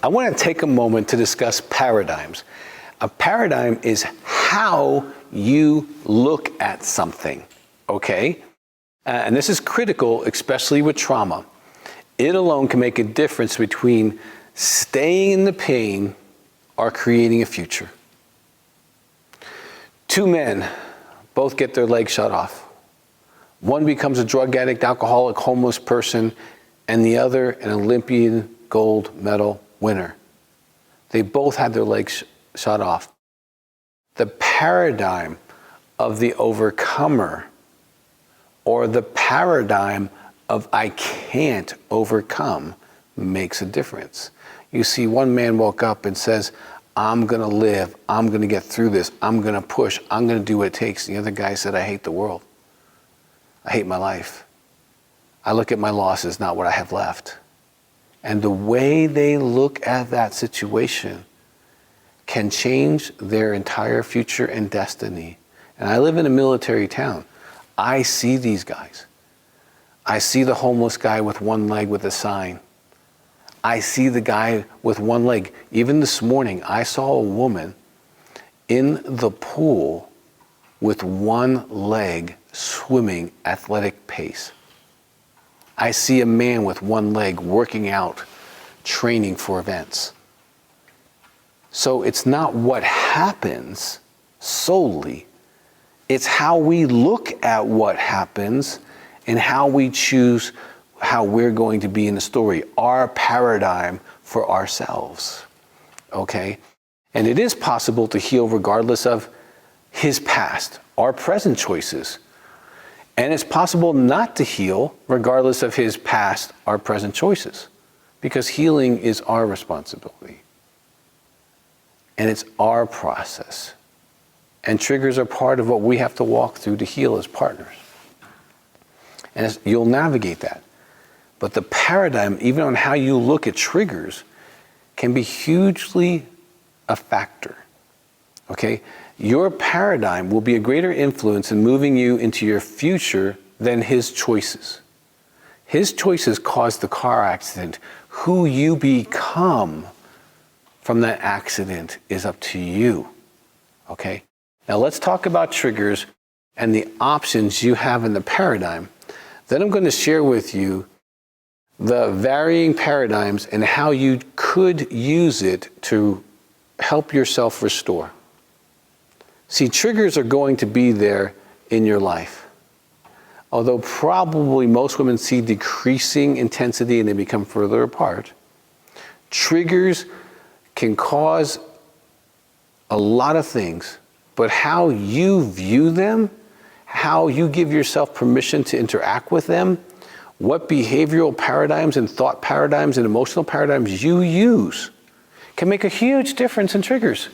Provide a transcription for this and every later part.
I want to take a moment to discuss paradigms. A paradigm is how you look at something, okay? And this is critical, especially with trauma. It alone can make a difference between staying in the pain or creating a future. Two men both get their legs shot off. One becomes a drug addict, alcoholic, homeless person, and the other an Olympian gold medal winner. They both had their legs shot off. The paradigm of the overcomer, or the paradigm of I can't overcome, makes a difference. You see, one man woke up and says, I'm gonna live, I'm gonna get through this, I'm gonna push, I'm gonna do what it takes. The other guy said, I hate the world. I hate my life. I look at my losses, not what I have left. And the way they look at that situation can change their entire future and destiny. And I live in a military town. I see these guys. I see the homeless guy with one leg with a sign. I see the guy with one leg. Even this morning, I saw a woman in the pool with one leg swimming athletic pace. I see a man with one leg working out, training for events. So it's not what happens solely, it's how we look at what happens and how we choose how we're going to be in the story, our paradigm for ourselves, okay? And it is possible to heal regardless of his past, our present choices. And it's possible not to heal regardless of his past, our present choices, because healing is our responsibility. And it's our process. And triggers are part of what we have to walk through to heal as partners. And you'll navigate that. But the paradigm, even on how you look at triggers, can be hugely a factor, okay? Your paradigm will be a greater influence in moving you into your future than his choices. His choices caused the car accident. Who you become from that accident is up to you, okay? Now let's talk about triggers and the options you have in the paradigm. Then I'm going to share with you the varying paradigms and how you could use it to help yourself restore. See, triggers are going to be there in your life. Although probably most women see decreasing intensity and they become further apart, triggers can cause a lot of things, but how you view them, how you give yourself permission to interact with them, what behavioral paradigms and thought paradigms and emotional paradigms you use can make a huge difference in triggers.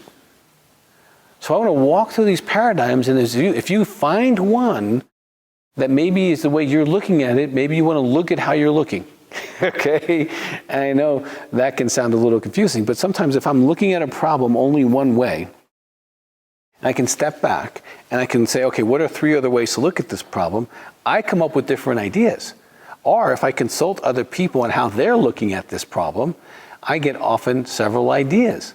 So I want to walk through these paradigms, and if you find one that maybe is the way you're looking at it, maybe you want to look at how you're looking, okay? And I know that can sound a little confusing, but sometimes if I'm looking at a problem only one way, I can step back and I can say, okay, what are 3 other ways to look at this problem? I come up with different ideas. Or if I consult other people on how they're looking at this problem, I get often several ideas.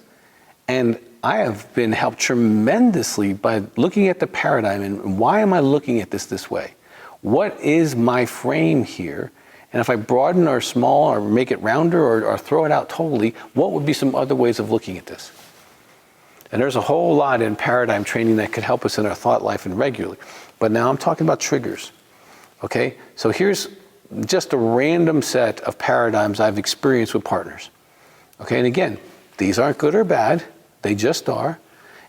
And I have been helped tremendously by looking at the paradigm and why am I looking at this way? What is my frame here? And if I broaden or small or make it rounder or throw it out totally, what would be some other ways of looking at this? And there's a whole lot in paradigm training that could help us in our thought life and regularly. But now I'm talking about triggers, okay? So here's just a random set of paradigms I've experienced with partners, okay? And again, these aren't good or bad, they just are.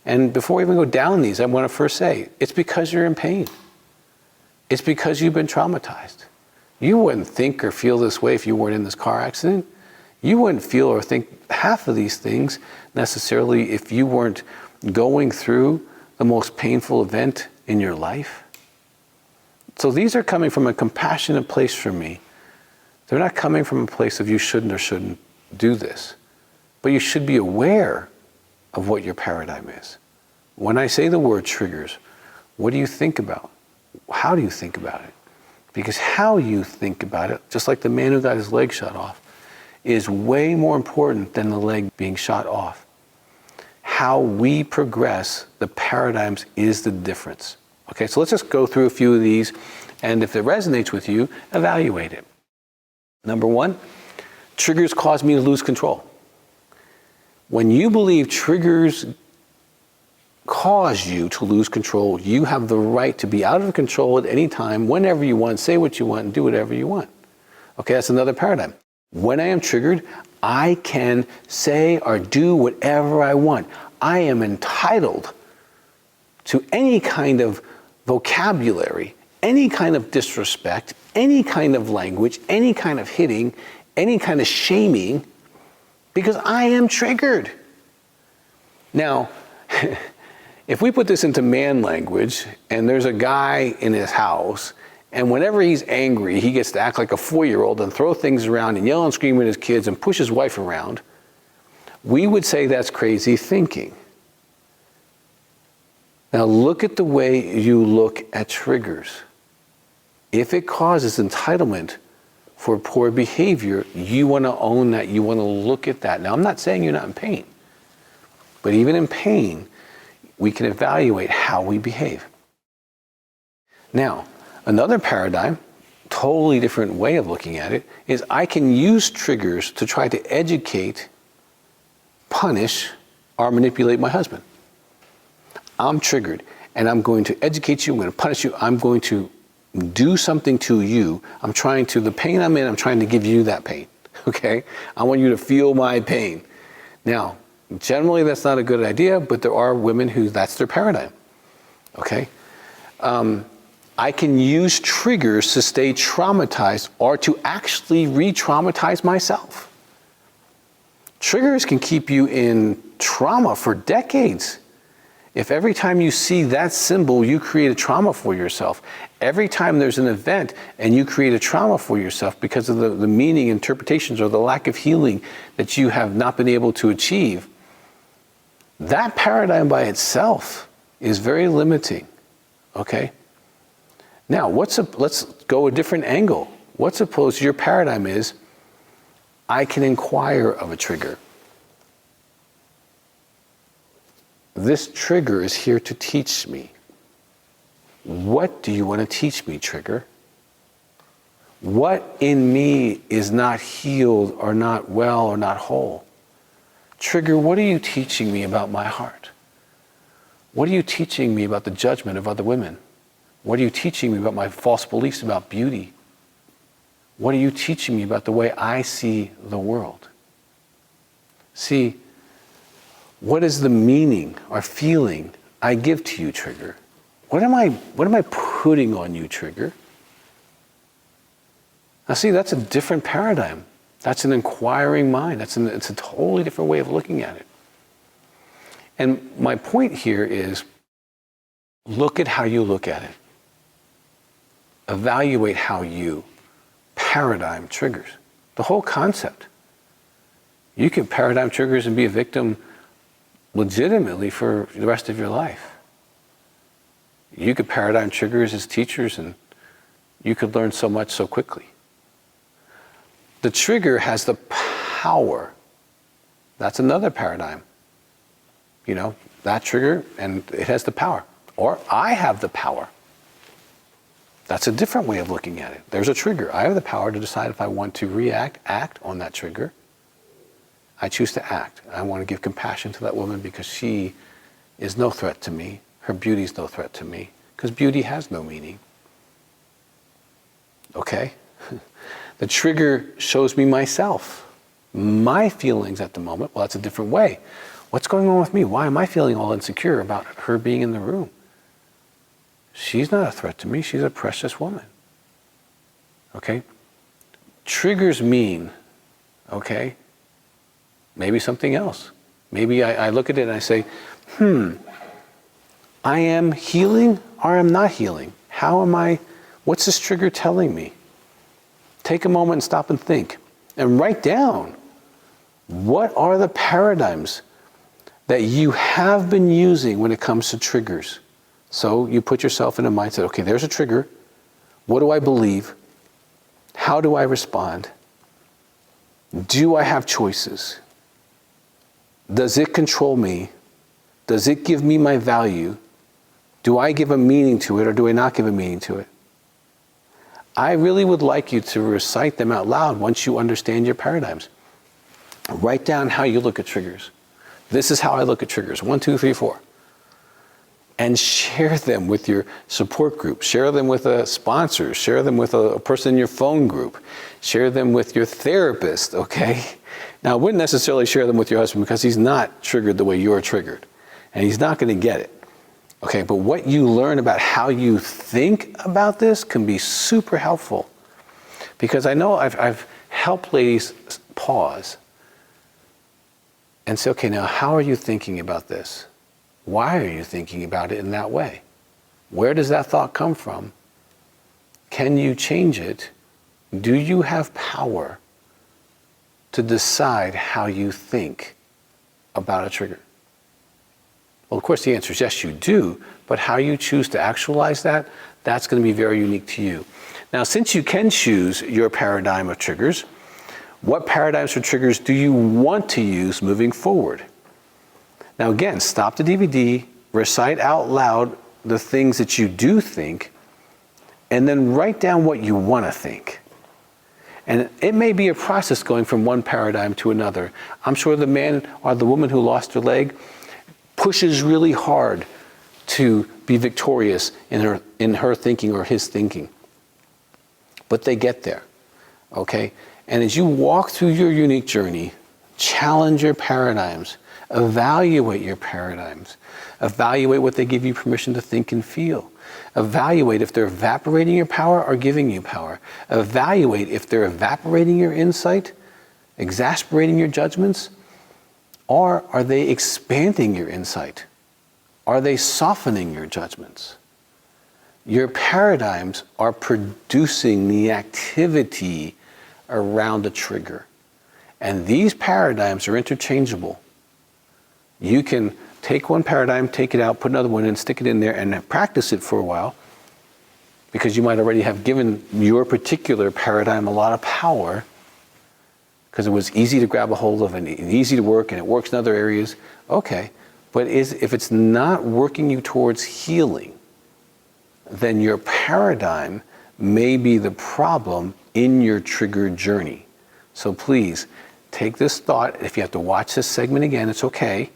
And before we even go down these, I want to first say, it's because you're in pain. It's because you've been traumatized. You wouldn't think or feel this way if you weren't in this car accident. You wouldn't feel or think half of these things necessarily if you weren't going through the most painful event in your life. So these are coming from a compassionate place for me. They're not coming from a place of you shouldn't or shouldn't do this. But you should be aware of what your paradigm is. When I say the word triggers, what do you think about? How do you think about it? Because how you think about it, just like the man who got his leg shot off, is way more important than the leg being shot off. How we progress, the paradigms is the difference. Okay, so let's just go through a few of these, and if it resonates with you, evaluate it. Number one, triggers cause me to lose control. When you believe triggers cause you to lose control, you have the right to be out of control at any time, whenever you want, say what you want, and do whatever you want. Okay, that's another paradigm. When I am triggered, I can say or do whatever I want. I am entitled to any kind of vocabulary, any kind of disrespect, any kind of language, any kind of hitting, any kind of shaming, because I am triggered. Now, if we put this into man language, and there's a guy in his house, and whenever he's angry, he gets to act like a 4-year-old and throw things around and yell and scream at his kids and push his wife around, we would say that's crazy thinking. Now look at the way you look at triggers. If it causes entitlement for poor behavior, you want to own that, you want to look at that. Now I'm not saying you're not in pain, but even in pain, we can evaluate how we behave. Now, another paradigm, totally different way of looking at it, is I can use triggers to try to educate, punish, or manipulate my husband. I'm triggered, and I'm going to educate you, I'm going to punish you, I'm going to do something to you. The pain I'm in, I'm trying to give you that pain, okay? I want you to feel my pain. Now, generally that's not a good idea, but there are women who that's their paradigm, okay? I can use triggers to stay traumatized or to actually re-traumatize myself. Triggers can keep you in trauma for decades. If every time you see that symbol, you create a trauma for yourself. Every time there's an event and you create a trauma for yourself because of the meaning, interpretations, or the lack of healing that you have not been able to achieve, that paradigm by itself is very limiting, okay? Now, let's go a different angle. Let's suppose your paradigm is, I can inquire of a trigger. This trigger is here to teach me. What do you want to teach me, trigger? What in me is not healed or not well or not whole? Trigger, what are you teaching me about my heart? What are you teaching me about the judgment of other women? What are you teaching me about my false beliefs about beauty? What are you teaching me about the way I see the world? See, what is the meaning or feeling I give to you, trigger? What am I putting on you, trigger? Now see, that's a different paradigm. That's an inquiring mind. It's a totally different way of looking at it. And my point here is, look at how you look at it. Evaluate how you paradigm triggers. The whole concept. You can paradigm triggers and be a victim legitimately for the rest of your life. You could paradigm triggers as teachers, and you could learn so much so quickly. The trigger has the power. That's another paradigm. You know, that trigger, and it has the power. Or I have the power. That's a different way of looking at it. There's a trigger. I have the power to decide if I want to act on that trigger. I choose to act. I want to give compassion to that woman because she is no threat to me. Her beauty is no threat to me, because beauty has no meaning. Okay? The trigger shows me myself, my feelings at the moment. Well, that's a different way. What's going on with me? Why am I feeling all insecure about her being in the room? She's not a threat to me. She's a precious woman. Okay? Triggers mean, okay, maybe something else. Maybe I look at it and I say, I am healing or I'm not healing. What's this trigger telling me? Take a moment and stop and think. And write down, what are the paradigms that you have been using when it comes to triggers? So you put yourself in a mindset, okay, there's a trigger. What do I believe? How do I respond? Do I have choices? Does it control me? Does it give me my value? Do I give a meaning to it or do I not give a meaning to it? I really would like you to recite them out loud once you understand your paradigms. Write down how you look at triggers. This is how I look at triggers. 1, 2, 3, 4. And share them with your support group. Share them with a sponsor. Share them with a person in your phone group. Share them with your therapist, okay? Now, I wouldn't necessarily share them with your husband because he's not triggered the way you're triggered. And he's not going to get it. Okay, but what you learn about how you think about this can be super helpful. Because I know I've helped ladies pause and say, okay, now how are you thinking about this? Why are you thinking about it in that way? Where does that thought come from? Can you change it? Do you have power to decide how you think about a trigger? Well, of course, the answer is yes, you do, but how you choose to actualize that, that's going to be very unique to you. Now, since you can choose your paradigm of triggers, what paradigms for triggers do you want to use moving forward? Now, again, stop the DVD, recite out loud the things that you do think, and then write down what you want to think. And it may be a process going from one paradigm to another. I'm sure the man or the woman who lost their leg pushes really hard to be victorious in her thinking or his thinking. But they get there, okay? And as you walk through your unique journey, challenge your paradigms, evaluate your paradigms, evaluate what they give you permission to think and feel. Evaluate if they're evaporating your power or giving you power. Evaluate if they're evaporating your insight, exasperating your judgments, or are they expanding your insight? Are they softening your judgments? Your paradigms are producing the activity around a trigger. And these paradigms are interchangeable. You can take one paradigm, take it out, put another one in, stick it in there, and practice it for a while, because you might already have given your particular paradigm a lot of power, because it was easy to grab a hold of and easy to work, and it works in other areas. Okay, but if it's not working you towards healing, then your paradigm may be the problem in your trigger journey. So please, take this thought. If you have to watch this segment again, it's okay.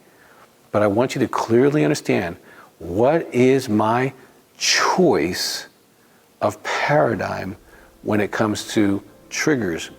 But I want you to clearly understand, what is my choice of paradigm when it comes to triggers